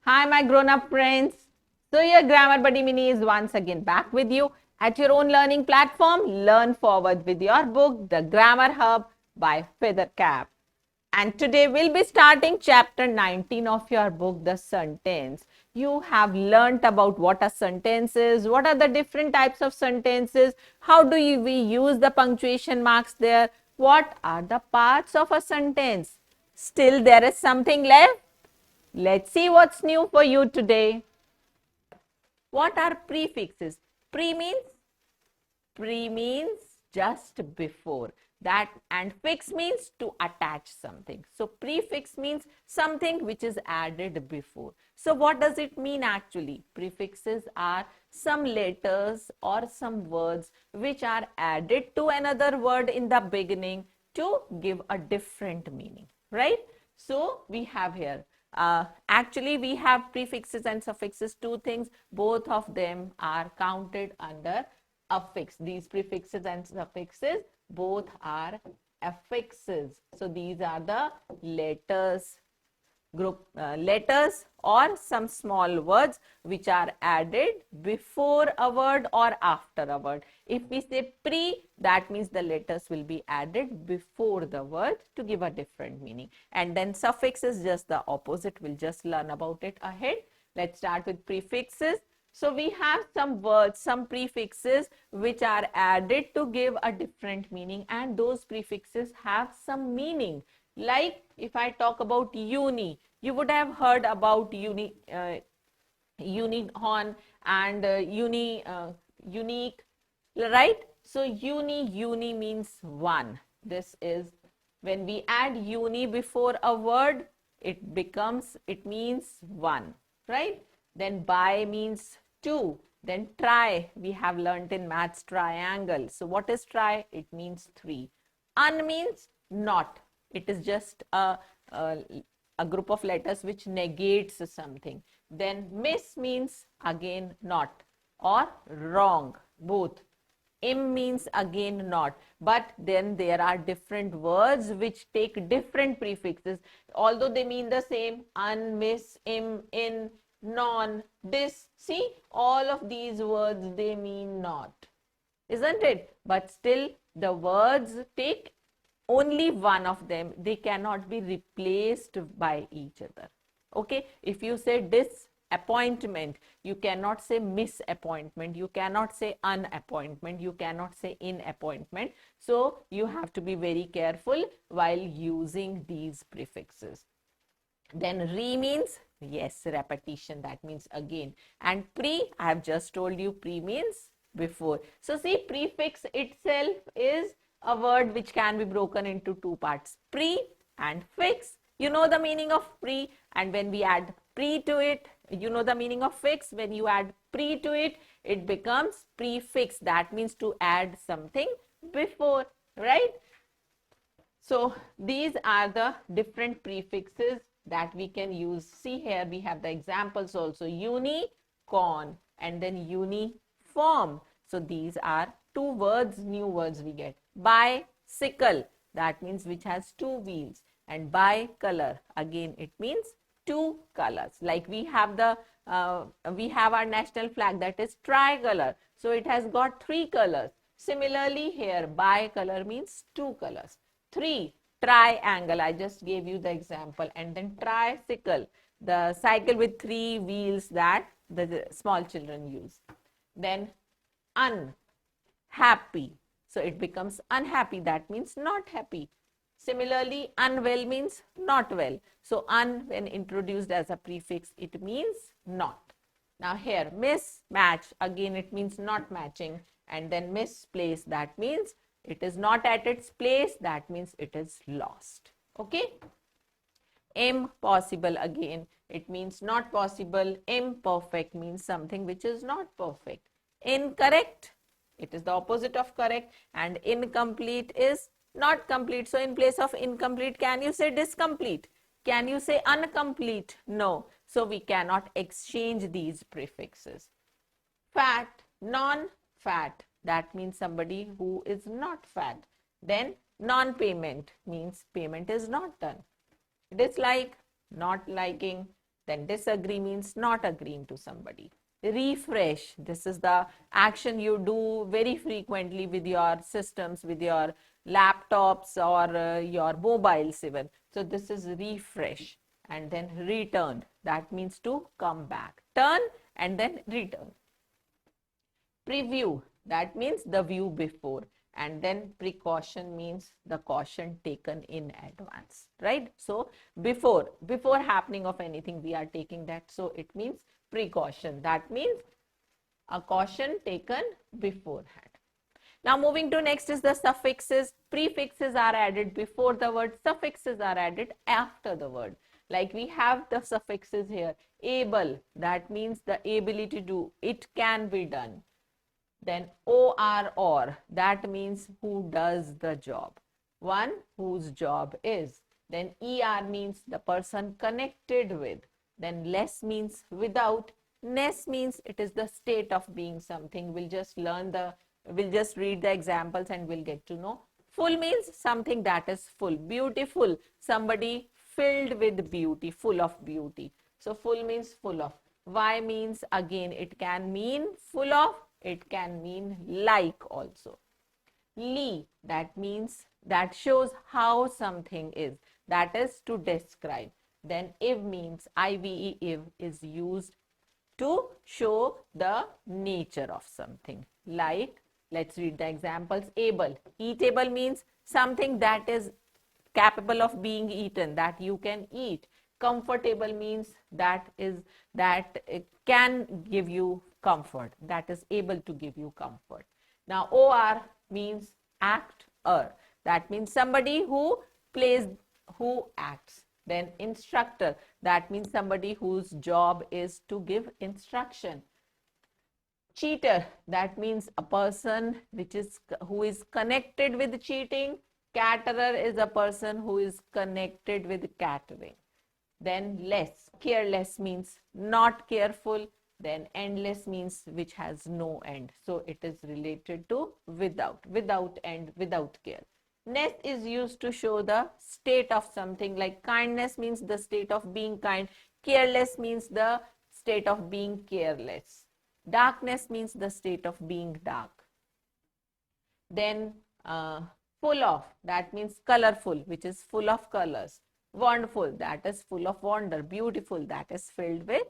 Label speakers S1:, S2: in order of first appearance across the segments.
S1: Hi, my grown-up friends. So your Grammar Buddy Mini is once again back with you at your own learning platform. Learn forward with your book, The Grammar Hub by Feathercap. And today we'll be starting chapter 19 of your book, The Sentence. You have learnt about what a sentence is, what are the different types of sentences, how do we use the punctuation marks there, what are the parts of a sentence. Still there is something left. Let's see what's new for you today. What are prefixes? Pre means just before. That and fix means to attach something. So prefix means something which is added before. So what does it mean actually? Prefixes are some letters or some words which are added to another word in the beginning to give a different meaning, right? So we have here actually we have prefixes and suffixes, two things. Both of them are counted under affix. These prefixes and suffixes both are affixes. So these are the letters or some small words which are added before a word or after a word. If we say pre, that means the letters will be added before the word to give a different meaning. And then suffix is just the opposite. We'll just learn about it ahead. Let's start with prefixes. So we have some words, some prefixes which are added to give a different meaning, and those prefixes have some meaning. Like if I talk about uni, you would have heard about unicorn and unique, right? So uni means one. This is when we add uni before a word, it means one, right? Then by means two. Then try, we have learnt in maths triangle. So what is try? It means three. Un means not. It is just a group of letters which negates something. Then miss means again not or wrong, both. Im means again not, but then there are different words which take different prefixes, although they mean the same. Un, miss, im, in, non, dis. See, all of these words, they mean not, isn't it? But still the words take only one of them. They cannot be replaced by each other. Okay, if you say disappointment, you cannot say misappointment, you cannot say unappointment, you cannot say inappointment. So you have to be very careful while using these prefixes. Then re means, yes, repetition, that means again. And pre, I have just told you, pre means before. So see, prefix itself is a word which can be broken into two parts, pre and fix. You know the meaning of pre, and when we add pre to it, you know the meaning of fix. When you add pre to it, it becomes prefix. That means to add something before, right? So these are the different prefixes that we can use. See here, we have the examples also. Unicorn and then uniform. So these are two words, new words we get. Bicycle, that means which has two wheels. And bicolor, again it means two colors. Like we have our national flag, that is tricolor. So it has got three colors. Similarly here, bicolor means two colors. Three, triangle, I just gave you the example. And then tricycle, the cycle with three wheels that the small children use. Then unhappy, so it becomes unhappy, that means not happy. Similarly, unwell means not well. So un, when introduced as a prefix, it means not. Now here, mismatch, again it means not matching. And then misplaced, that means it is not at its place, that means it is lost. Okay. Impossible, again it means not possible. Imperfect means something which is not perfect. Incorrect, it is the opposite of correct. And incomplete is not complete. So in place of incomplete, can you say discomplete? Can you say incomplete? No. So we cannot exchange these prefixes. Fat, non-fat, that means somebody who is not fat. Then non-payment means payment is not done. Dislike, not liking. Then disagree means not agreeing to somebody. Refresh, this is the action you do very frequently with your systems, with your laptops or your mobiles even. So this is refresh. And then return, that means to come back. Turn and then return. Preview, that means the view before. And then precaution means the caution taken in advance, right? So before happening of anything we are taking that, so it means precaution. That means a caution taken beforehand. Now moving to next is the suffixes. Prefixes are added before the word, suffixes are added after the word. Like we have the suffixes here. Able, that means the ability to do, it can be done. Then or, that means who does the job. One whose job is. Then er means the person connected with. Then less means without. Ness means it is the state of being something. We'll just read the examples and we'll get to know. Full means something that is full. Beautiful, somebody filled with beauty, full of beauty. So full means full of. Y means again it can mean full of, it can mean like also. Li, that means that shows how something is, that is to describe. Then iv means ive, iv is used to show the nature of something. Like, let's read the examples. Able, eatable means something that is capable of being eaten, that you can eat. Comfortable means that it can give you comfort, that is able to give you comfort. Now or means actor, that means somebody who plays, who acts. Then instructor, that means somebody whose job is to give instruction. Cheater, that means a person who is connected with cheating. Caterer is a person who is connected with catering. Then less, careless means not careful. Then endless means which has no end. So it is related to without end, without care. Ness is used to show the state of something, like kindness means the state of being kind. Careless means the state of being careless. Darkness means the state of being dark. Then full of, that means colorful, which is full of colors. Wonderful, that is full of wonder. Beautiful, that is filled with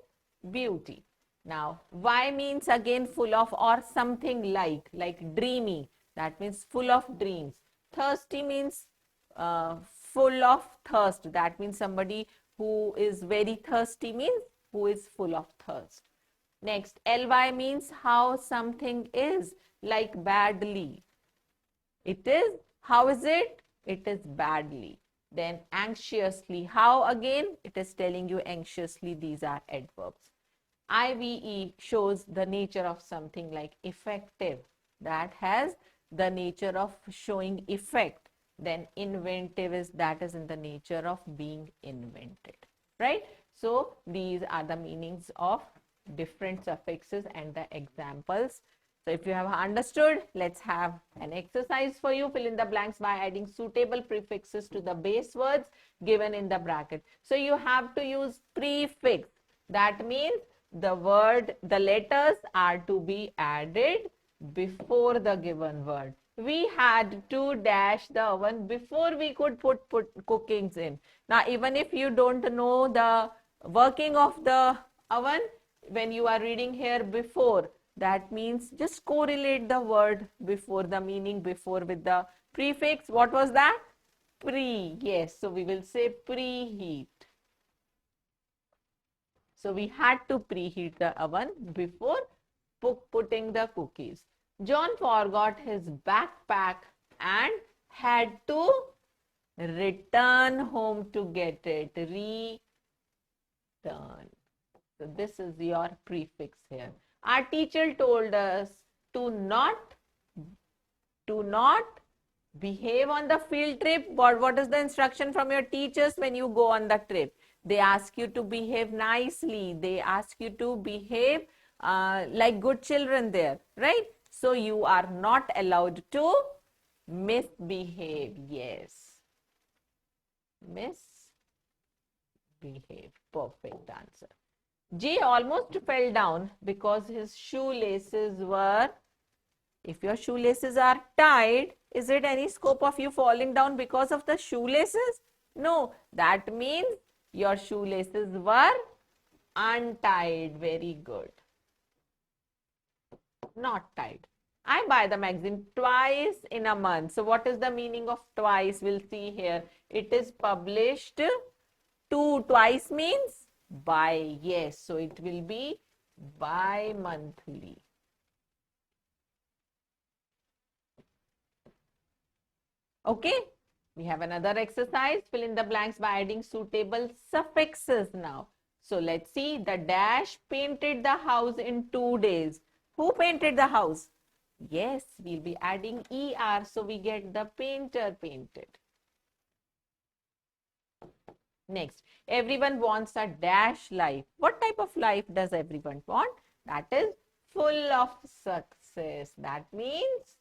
S1: beauty. Now, Y means again full of or something like dreamy, that means full of dreams. Thirsty means full of thirst, that means somebody who is very thirsty means who is full of thirst. Next, ly means how something is, like badly. It is, how is it? It is badly. Then anxiously, how again? It is telling you anxiously, these are adverbs. IVE shows the nature of something, like effective, that has the nature of showing effect. Then inventive is that is in the nature of being invented, right? So these are the meanings of different suffixes and the examples. So if you have understood, let's have an exercise for you. Fill in the blanks by adding suitable prefixes to the base words given in the bracket. So you have to use prefix. That means the letters are to be added before the given word. We had to dash the oven before we could put cookings in. Now, even if you don't know the working of the oven, when you are reading here before, that means just correlate the word before, the meaning before with the prefix. What was that? Pre. Yes. So we will say preheat. So we had to preheat the oven before putting the cookies. John forgot his backpack and had to return home to get it. Return. So this is your prefix here. Our teacher told us to not behave on the field trip. What is the instruction from your teachers when you go on the trip? They ask you to behave nicely. They ask you to behave like good children there, right? So you are not allowed to misbehave. Yes. Misbehave. behave. Perfect answer. J almost fell down because his shoelaces were, if your shoelaces are tied, is it any scope of you falling down because of the shoelaces? No, that means your shoelaces were untied. Very good. Not tied. I buy the magazine twice in a month. So what is the meaning of twice? We'll see here. It is published twice means by. Yes, so it will be bi-monthly. Okay, we have another exercise. Fill in the blanks by adding suitable suffixes now. So let's see. The dash painted the house in 2 days. Who painted the house? Yes, we'll be adding ER, so we get the painter painted. Next, everyone wants a dash life. What type of life does everyone want? That is full of success. That means,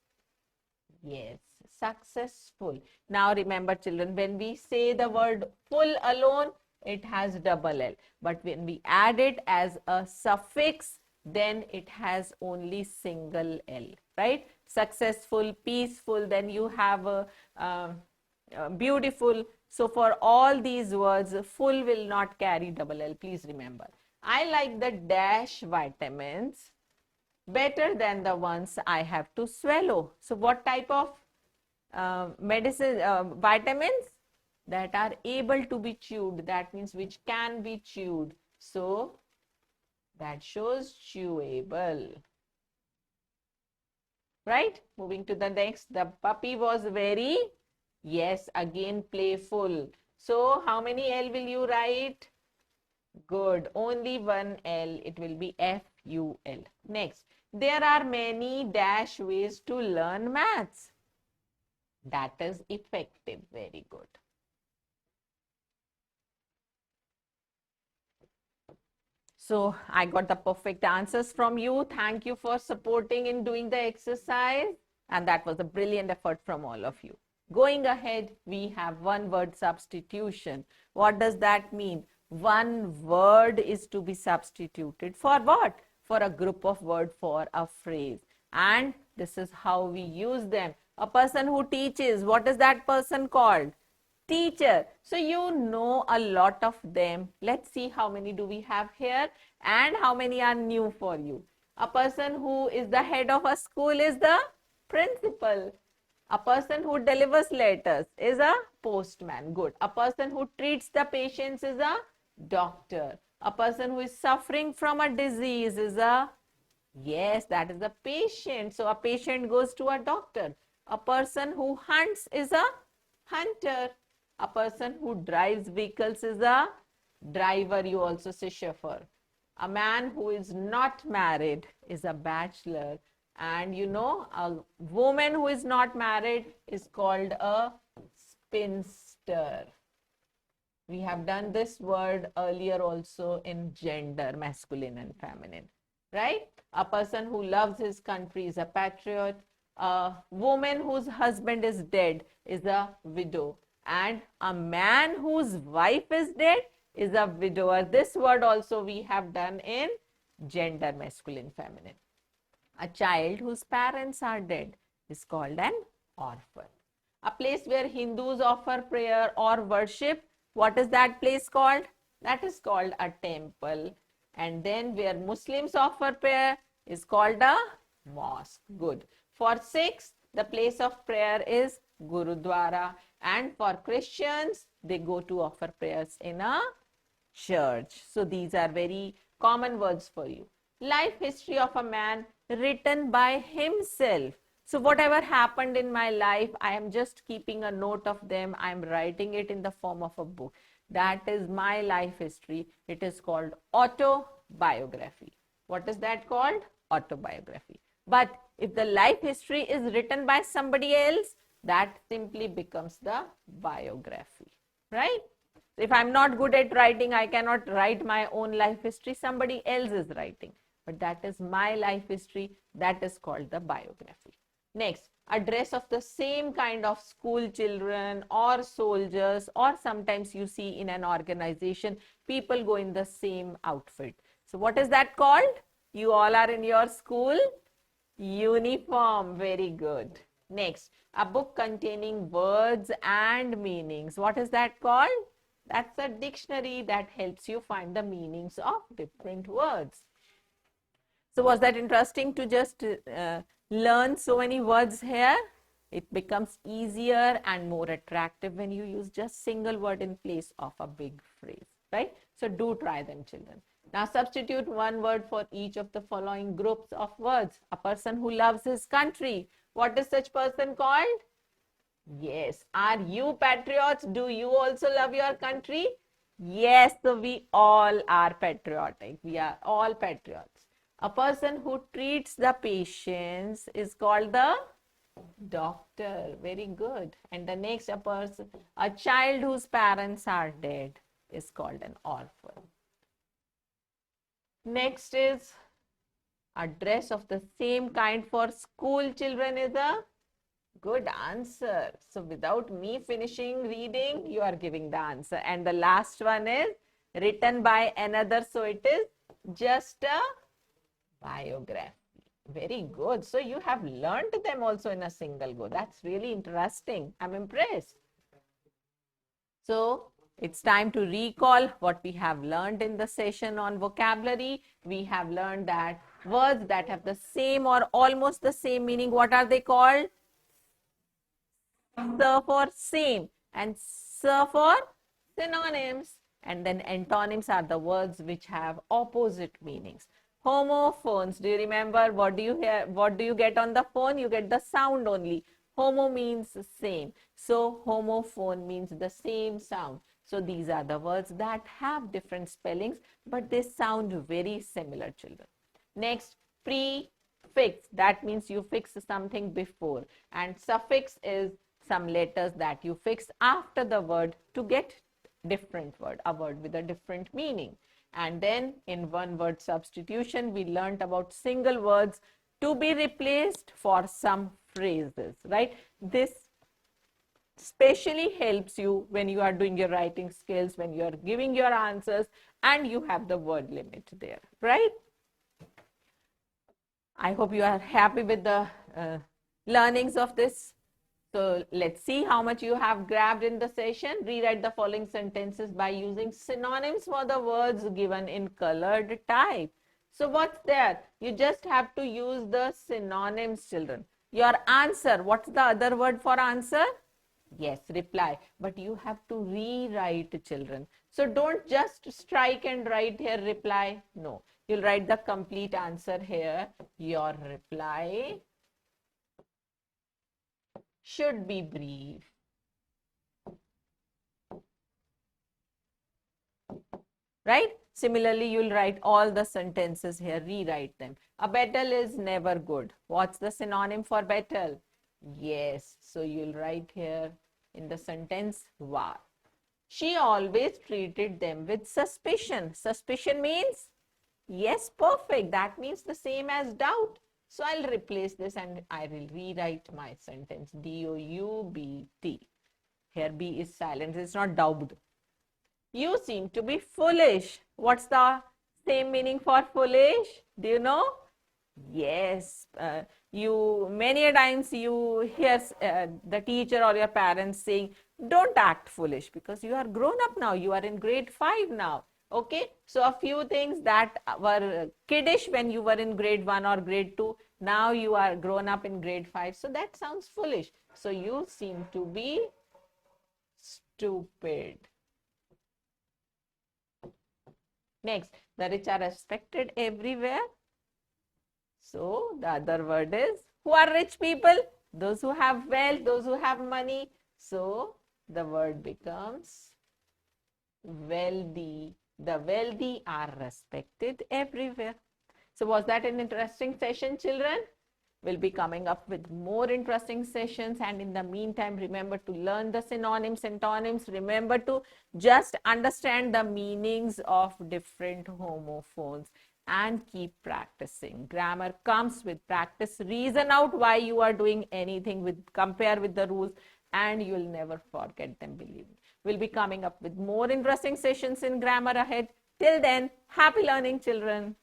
S1: yes, successful. Now remember children, when we say the word full alone, it has double L. But when we add it as a suffix, then it has only single L, right? Successful, peaceful, then you have a beautiful. So for all these words, full will not carry double L, please remember. I like the dash vitamins better than the ones I have to swallow. So what type of vitamins? That are able to be chewed, that means which can be chewed. So that shows chewable. Right? Moving to the next, the puppy was very, yes, again playful. So how many L will you write? Good, only one L, it will be FUL. Next, there are many dash ways to learn maths. That is effective, very good. So I got the perfect answers from you. Thank you for supporting in doing the exercise. And that was a brilliant effort from all of you. Going ahead, we have one word substitution. What does that mean? One word is to be substituted for what? For a group of words for a phrase. And this is how we use them. A person who teaches, what is that person called? Teacher. So you know a lot of them. Let's see how many do we have here and how many are new for you. A person who is the head of a school is the principal. A person who delivers letters is a postman. Good. A person who treats the patients is a doctor. A person who is suffering from a disease is a, yes, that is a patient. So a patient goes to a doctor. A person who hunts is a hunter. A person who drives vehicles is a driver. You also say chauffeur. A man who is not married is a bachelor. And you know, a woman who is not married is called a spinster. We have done this word earlier also in gender, masculine and feminine, right? A person who loves his country is a patriot. A woman whose husband is dead is a widow. And a man whose wife is dead is a widower. This word also we have done in gender, masculine, feminine. A child whose parents are dead is called an orphan. A place where Hindus offer prayer or worship, what is that place called? That is called a temple. And then where Muslims offer prayer is called a mosque. Good. For Sikhs, the place of prayer is Gurudwara. And for Christians, they go to offer prayers in a church. So these are very common words for you. Life history of a man written by himself. So whatever happened in my life, I am just keeping a note of them. I am writing it in the form of a book. That is my life history. It is called autobiography. What is that called? Autobiography. But if the life history is written by somebody else, that simply becomes the biography, right? If I'm not good at writing, I cannot write my own life history. Somebody else is writing. But that is my life history. That is called the biography. Next, a dress of the same kind of school children or soldiers, or sometimes you see in an organization, people go in the same outfit. So what is that called? You all are in your school uniform. Very good. Next, a book containing words and meanings. What is that called? That's a dictionary that helps you find the meanings of different words. So was that interesting to just learn so many words here? It becomes easier and more attractive when you use just single word in place of a big phrase, right? So do try them, children. Now substitute one word for each of the following groups of words. A person who loves his country. What is such person called? Yes. Are you patriots? Do you also love your country? Yes, so we all are patriotic. We are all patriots. A person who treats the patients is called the doctor. Very good. And the next, a child whose parents are dead is called an orphan. Next is a dress of the same kind for school children is a good answer. So without me finishing reading, you are giving the answer. And the last one is written by another. So it is just a biography. Very good. So you have learned them also in a single go. That's really interesting. I'm impressed. So it's time to recall what we have learned in the session on vocabulary. We have learned that words that have the same or almost the same meaning, what are they called? S for same and S for synonyms. And then antonyms are the words which have opposite meanings. Homophones, do you remember what do you hear? What do you get on the phone? You get the sound only. Homo means same. So homophone means the same sound. So these are the words that have different spellings, but they sound very similar, children. Next, prefix. That means you fix something before. And suffix is some letters that you fix after the word to get different word, a word with a different meaning. And then in one word substitution, we learnt about single words to be replaced for some phrases, right? This especially helps you when you are doing your writing skills, when you are giving your answers and you have the word limit there, right? I hope you are happy with the learnings of this. So let's see how much you have grabbed in the session. Rewrite the following sentences by using synonyms for the words given in colored type. So what's there? You just have to use the synonyms, children. Your answer, what's the other word for answer? Yes, reply. But you have to rewrite, children. So don't just strike and write here reply. No, you'll write the complete answer here. Your reply should be brief. Right? Similarly, you'll write all the sentences here, rewrite them. A battle is never good. What's the synonym for battle? Yes. So you'll write here in the sentence, war. She always treated them with suspicion. Suspicion means? Yes, perfect. That means the same as doubt. So I'll replace this and I will rewrite my sentence. D-O-U-B-T. Here B is silent. It's not doubt. You seem to be foolish. What's the same meaning for foolish? Do you know? Yes. You many a times you hear the teacher or your parents saying, don't act foolish because you are grown up now. You are in grade 5 now. Okay. So a few things that were kiddish when you were in grade 1 or grade 2. Now you are grown up in grade 5. So that sounds foolish. So you seem to be stupid. Next, the rich are respected everywhere. So the other word is, who are rich people? Those who have wealth, those who have money. So the word becomes wealthy. The wealthy are respected everywhere. So was that an interesting session, children? We'll be coming up with more interesting sessions, and in the meantime, remember to learn the synonyms, antonyms. Remember to just understand the meanings of different homophones. and keep practicing. Grammar comes with practice. Reason out why you are doing anything, compare with the rules, and you'll never forget them, believe me. We'll be coming up with more interesting sessions in grammar ahead. Till then, happy learning, children.